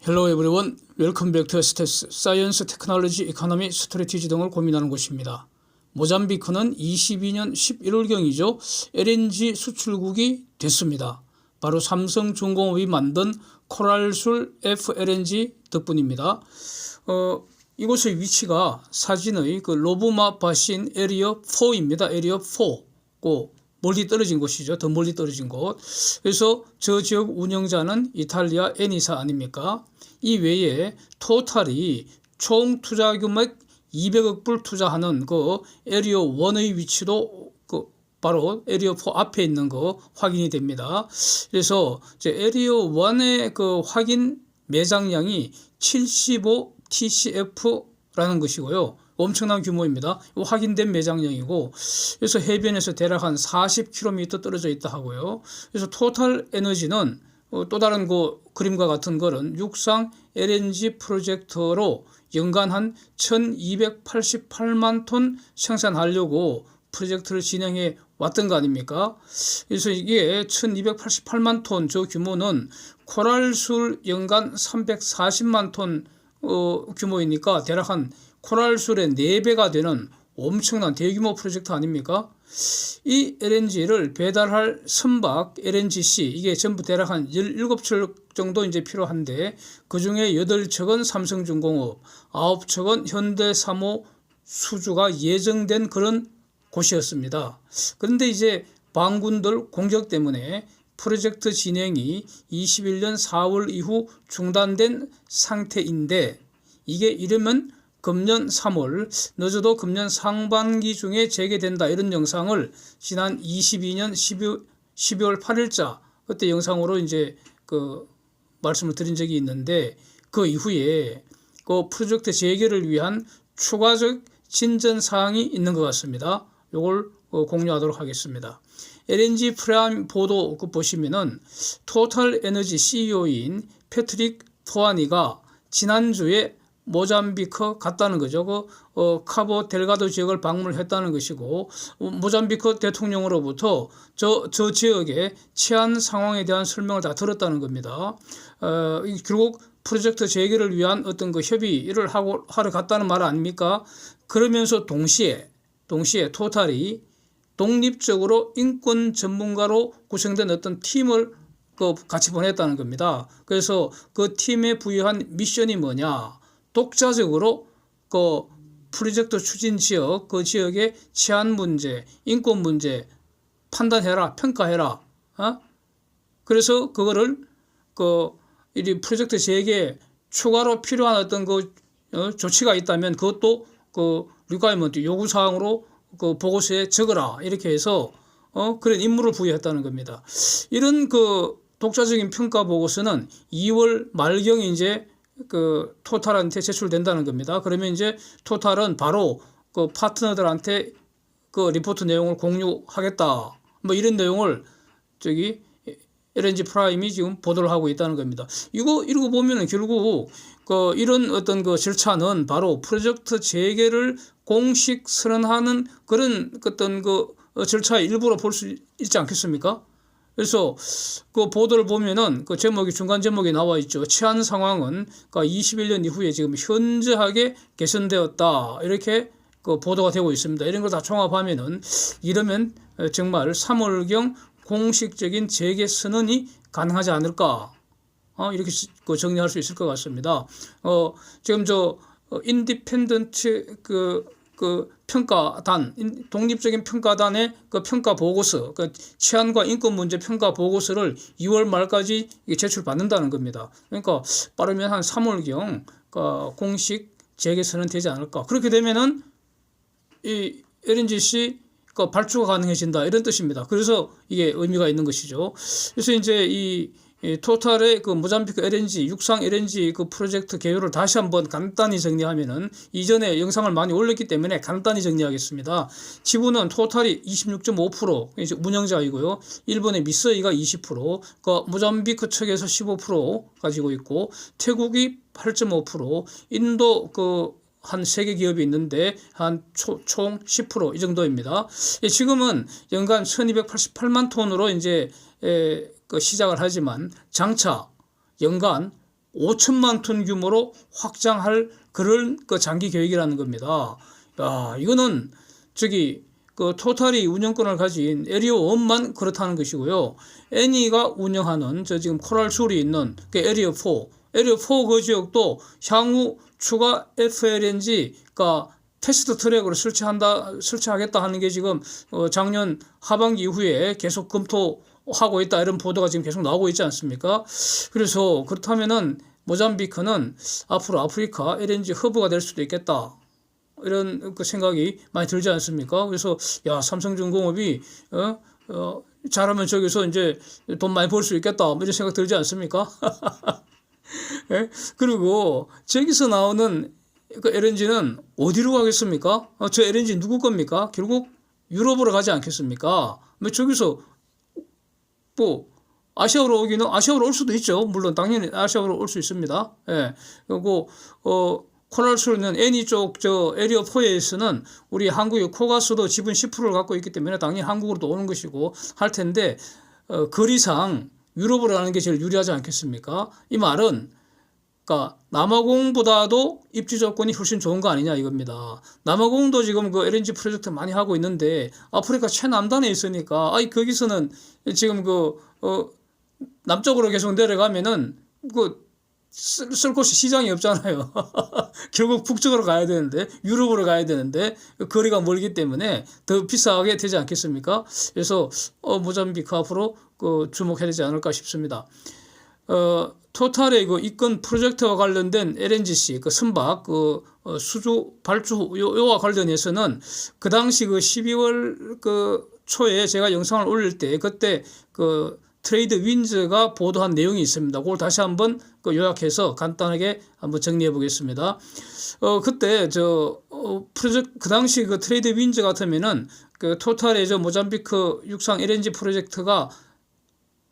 Hello everyone, welcome back to STS, Science, Technology, Economy, Strategy 등을 고민하는 곳입니다. 모잠비크는 22년 11월경이죠. LNG 수출국이 됐습니다. 바로 삼성중공업이 만든 코랄술 FLNG 덕분입니다. 이곳의 위치가 사진의 그 로브마 바신 에리어 4입니다. 에리어 4. 멀리 떨어진 곳이죠. 더 멀리 떨어진 곳. 그래서 저 지역 운영자는 이탈리아 에니사 아닙니까? 이 외에 토탈이 총 투자 금액 200억 불 투자하는 그 에리어 1의 위치도 바로 에리어 4 앞에 있는 거 확인이 됩니다. 그래서 에리어 1의 그 확인 매장량이 75 TCF라는 것이고요. 엄청난 규모입니다. 확인된 매장량이고, 그래서 해변에서 대략 한 40km 떨어져 있다 하고요. 그래서 토탈 에너지는 또 다른 그 그림과 같은 거는 육상 LNG 프로젝트로 연간 한 1288만 톤 생산하려고 프로젝트를 진행해 왔던 거 아닙니까? 그래서 이게 1288만 톤 저 규모는 코랄술 연간 340만 톤 규모이니까 대략 한 코랄술의 4배가 되는 엄청난 대규모 프로젝트 아닙니까? 이 LNG를 배달할 선박 LNGC 이게 전부 대략 한 17척 정도 이제 필요한데 그 중에 8척은 삼성중공업, 9척은 현대사모 수주가 예정된 그런 곳이었습니다. 그런데 이제 반군들 공격 때문에 프로젝트 진행이 21년 4월 이후 중단된 상태인데 이게 이르면 금년 3월 늦어도 금년 상반기 중에 재개된다 이런 영상을 지난 22년 12월 8일자 그때 영상으로 이제 그 말씀을 드린 적이 있는데 그 이후에 그 프로젝트 재개를 위한 추가적 진전 사항이 있는 것 같습니다. 이걸 공유하도록 하겠습니다. LNG 프라임 보도 보시면은 토탈 에너지 CEO인 패트릭 포아니가 지난주에 모잠비크 갔다는 거죠. 카보 델가도 지역을 방문했다는 것이고 모잠비크 대통령으로부터 저 지역의 치안 상황에 대한 설명을 다 들었다는 겁니다. 결국 프로젝트 재개를 위한 어떤 그 협의를 하러 갔다는 말 아닙니까? 그러면서 동시에 토탈이 독립적으로 인권 전문가로 구성된 어떤 팀을 같이 보냈다는 겁니다. 그래서 그 팀에 부여한 미션이 뭐냐? 독자적으로 그 프로젝트 추진 지역, 그 지역의 치안 문제, 인권 문제 판단해라, 평가해라. 그래서 그거를 이 프로젝트 재개 추가로 필요한 어떤 조치가 있다면 그것도 리ኳ이먼트 요구사항으로 보고서에 적어라. 이렇게 해서 그런 임무를 부여했다는 겁니다. 이런 독자적인 평가 보고서는 2월 말경에 이제 토탈한테 제출된다는 겁니다. 그러면 이제 토탈은 바로 파트너들한테 리포트 내용을 공유하겠다. 뭐 이런 내용을 LNG 프라임이 지금 보도를 하고 있다는 겁니다. 이러고 보면은 결국 이런 어떤 절차는 바로 프로젝트 재개를 공식 선언하는 그런 어떤 절차의 일부로 볼 수 있지 않겠습니까? 그래서 보도를 보면은 제목이 중간 제목에 나와 있죠. 치안 상황은 21년 이후에 지금 현저하게 개선되었다. 이렇게 보도가 되고 있습니다. 이런 걸 다 종합하면은 이러면 정말 3월경 공식적인 재개 선언이 가능하지 않을까. 이렇게 정리할 수 있을 것 같습니다. 지금 인디펜던트 평가단, 독립적인 평가단의 평가 보고서, 치안과 인권 문제 평가 보고서를 2월 말까지 제출받는다는 겁니다. 그러니까 빠르면 한 3월경 공식 재개 선언되지 않을까. 그렇게 되면은 이 LNGC 발주가 가능해진다 이런 뜻입니다. 그래서 이게 의미가 있는 것이죠. 그래서 이제 이 토탈의 모잠비크 LNG, 육상 LNG 프로젝트 개요를 다시 한번 간단히 정리하면은 이전에 영상을 많이 올렸기 때문에 간단히 정리하겠습니다. 지분은 토탈이 26.5% 이제 운영자이고요. 일본의 미쓰이가 20%, 모잠비크 측에서 15% 가지고 있고 태국이 8.5%, 인도 한 3개 기업이 있는데 한 총 10% 이 정도입니다. 지금은 연간 1288만 톤으로 이제 시작을 하지만 장차 연간 5천만 톤 규모로 확장할 그런 그 장기 계획이라는 겁니다. 야, 이거는 그 토탈이 운영권을 가진 에리어1만 그렇다는 것이고요. 애니가 운영하는 지금 코랄술이 있는 그 에리어4 그 지역도 향후 추가 FLNG가 테스트 트랙으로 설치하겠다 하는 게 지금 작년 하반기 이후에 계속 검토하고 있다, 이런 보도가 지금 계속 나오고 있지 않습니까? 그래서 그렇다면은 모잠비크는 앞으로 아프리카 LNG 허브가 될 수도 있겠다, 이런 그 생각이 많이 들지 않습니까? 그래서 야, 삼성중공업이 잘하면 저기서 이제 돈 많이 벌 수 있겠다, 뭐 이런 생각 들지 않습니까? 예? 그리고 저기서 나오는 그 LNG는 어디로 가겠습니까? 저 LNG 누구 겁니까? 결국 유럽으로 가지 않겠습니까? 뭐 저기서 뭐 아시아로 올 수도 있죠. 물론 당연히 아시아로 올 수 있습니다. 예. 그리고 코랄수는 애니 쪽 에리어 4에서는 우리 한국의 코가스도 지분 10%를 갖고 있기 때문에 당연히 한국으로도 오는 것이고 할 텐데 거리상 유럽으로 가는 게 제일 유리하지 않겠습니까? 이 말은 그러니까 남아공보다도 입지 조건이 훨씬 좋은 거 아니냐 이겁니다. 남아공도 지금 그 LNG 프로젝트 많이 하고 있는데 아프리카 최남단에 있으니까 거기서는 지금 남쪽으로 계속 내려가면은 쓸 곳이 시장이 없잖아요. 결국 북쪽으로 가야 되는데, 유럽으로 가야 되는데 거리가 멀기 때문에 더 비싸게 되지 않겠습니까? 그래서 모잠비크 앞으로 주목해야 되지 않을까 싶습니다. 토탈의 이건 프로젝트와 관련된 LNGC 선박 수주 발주 요와 관련해서는 그 당시 12월 초에 제가 영상을 올릴 때 그때 트레이드 윈즈가 보도한 내용이 있습니다. 그걸 다시 한번 요약해서 간단하게 한번 정리해 보겠습니다. 그때 프로젝트 그 당시 트레이드 윈즈 같으면은 토탈의 모잠비크 육상 LNG 프로젝트가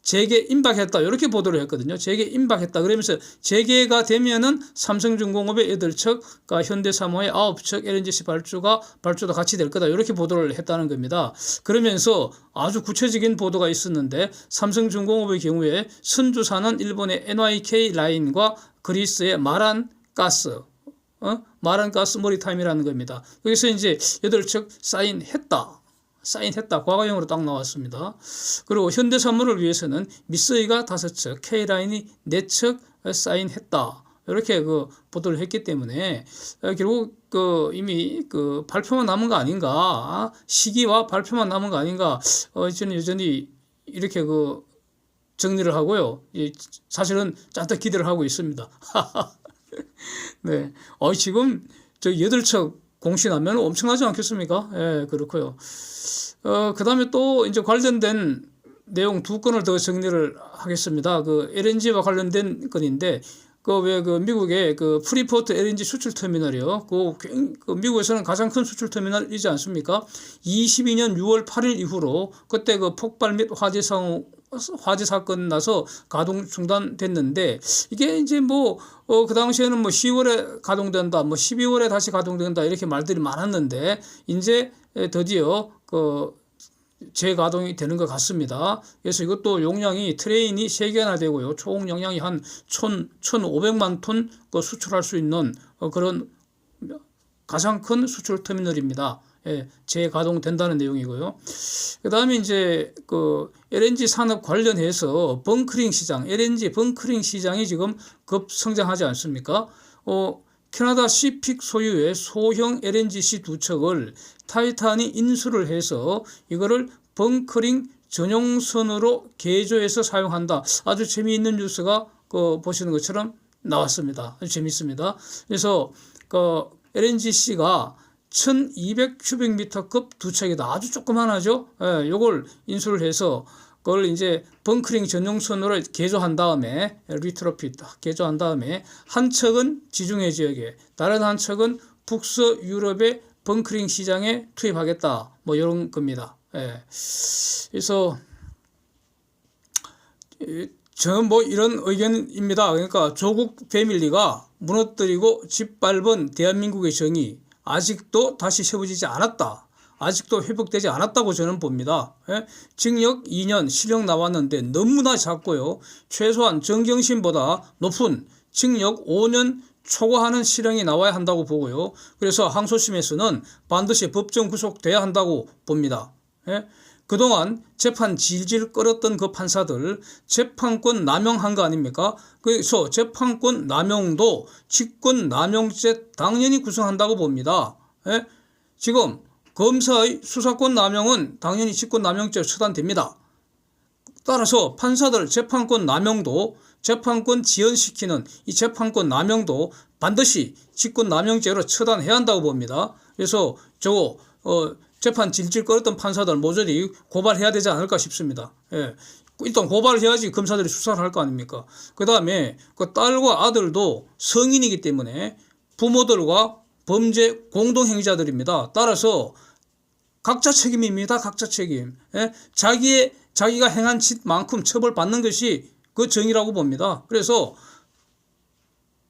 재개 임박했다, 이렇게 보도를 했거든요. 재개 임박했다 그러면서 재개가 되면은 삼성중공업의 8척, 현대사모의 9척 LNGC 발주도 같이 될 거다, 이렇게 보도를 했다는 겁니다. 그러면서 아주 구체적인 보도가 있었는데 삼성중공업의 경우에 선주사는 일본의 NYK 라인과 그리스의 마란가스 머리타임이라는 겁니다. 여기서 이제 8척 사인했다. 과거형으로 딱 나왔습니다. 그리고 현대산물을 위해서는 미쓰이가 5척, K라인이 4척 사인했다. 이렇게 보도를 했기 때문에 결국 이미 발표만 남은 거 아닌가, 시기와 발표만 남은 거 아닌가, 저는 여전히 이렇게 정리를 하고요. 사실은 잔뜩 기대를 하고 있습니다. 네. 지금 8척 공시나면 엄청나지 않겠습니까? 예, 그렇고요. 그 다음에 또 이제 관련된 내용 2건을 더 정리를 하겠습니다. LNG와 관련된 건인데, 미국의 프리포트 LNG 수출 터미널이요. 미국에서는 가장 큰 수출 터미널이지 않습니까? 22년 6월 8일 이후로 그때 폭발 및 화재 사건 나서 가동 중단됐는데, 이게 이제 그 당시에는 10월에 가동된다, 12월에 다시 가동된다, 이렇게 말들이 많았는데, 이제 드디어 재가동이 되는 것 같습니다. 그래서 이것도 용량이 트레인이 3개나 되고요. 총 용량이 한 1,500만 톤 수출할 수 있는 그런 가장 큰 수출 터미널입니다. 예, 재가동된다는 내용이고요. 그 다음에 이제 LNG 산업 관련해서 LNG 벙커링 시장이 지금 급성장하지 않습니까? 캐나다 시픽 소유의 소형 LNGC 2척을 타이탄이 인수를 해서 이거를 벙커링 전용선으로 개조해서 사용한다. 아주 재미있는 뉴스가 보시는 것처럼 나왔습니다. 아주 재밌습니다. 그래서 LNGC가 1200 큐빅미터급 2척이다. 아주 조그만하죠. 예, 요걸 인수를 해서 그걸 이제 벙커링 전용선으로 개조한 다음에 리트로핏 개조한 다음에 한 척은 지중해 지역에, 다른 한 척은 북서 유럽의 벙커링 시장에 투입하겠다, 이런 겁니다. 예. 그래서 저는 이런 의견입니다. 그러니까 조국 패밀리가 무너뜨리고 짓밟은 대한민국의 정의 아직도 다시 세워지지 않았다. 아직도 회복되지 않았다고 저는 봅니다. 예? 징역 2년 실형 나왔는데 너무나 작고요. 최소한 정경심보다 높은 징역 5년 초과하는 실형이 나와야 한다고 보고요. 그래서 항소심에서는 반드시 법정 구속돼야 한다고 봅니다. 예? 그동안 재판 질질 끌었던 그 판사들 재판권 남용한 거 아닙니까? 그래서 재판권 남용도 직권남용죄 당연히 구성한다고 봅니다. 예? 지금 검사의 수사권 남용은 당연히 직권남용죄로 처단됩니다. 따라서 판사들 재판권 남용도 재판권 지연시키는 이 재판권 남용도 반드시 직권남용죄로 처단해야 한다고 봅니다. 그래서 저거 재판 질질 끌었던 판사들 모조리 고발해야 되지 않을까 싶습니다. 예. 일단 고발을 해야지 검사들이 수사를 할 거 아닙니까? 그 다음에 그 딸과 아들도 성인이기 때문에 부모들과 범죄 공동행위자들입니다. 따라서 각자 책임입니다. 각자 책임. 예? 자기가 행한 짓만큼 처벌받는 것이 그 정의라고 봅니다. 그래서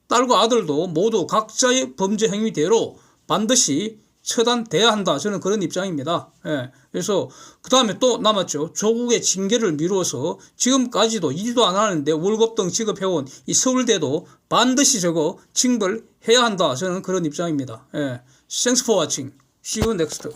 딸과 아들도 모두 각자의 범죄 행위대로 반드시 처단돼야 한다. 저는 그런 입장입니다. 예. 그래서 그 다음에 또 남았죠. 조국의 징계를 미루어서 지금까지도 일도 안 하는데 월급 등 지급해온 이 서울대도 반드시 저거 징벌해야 한다. 저는 그런 입장입니다. 예. Thanks for watching. See you next.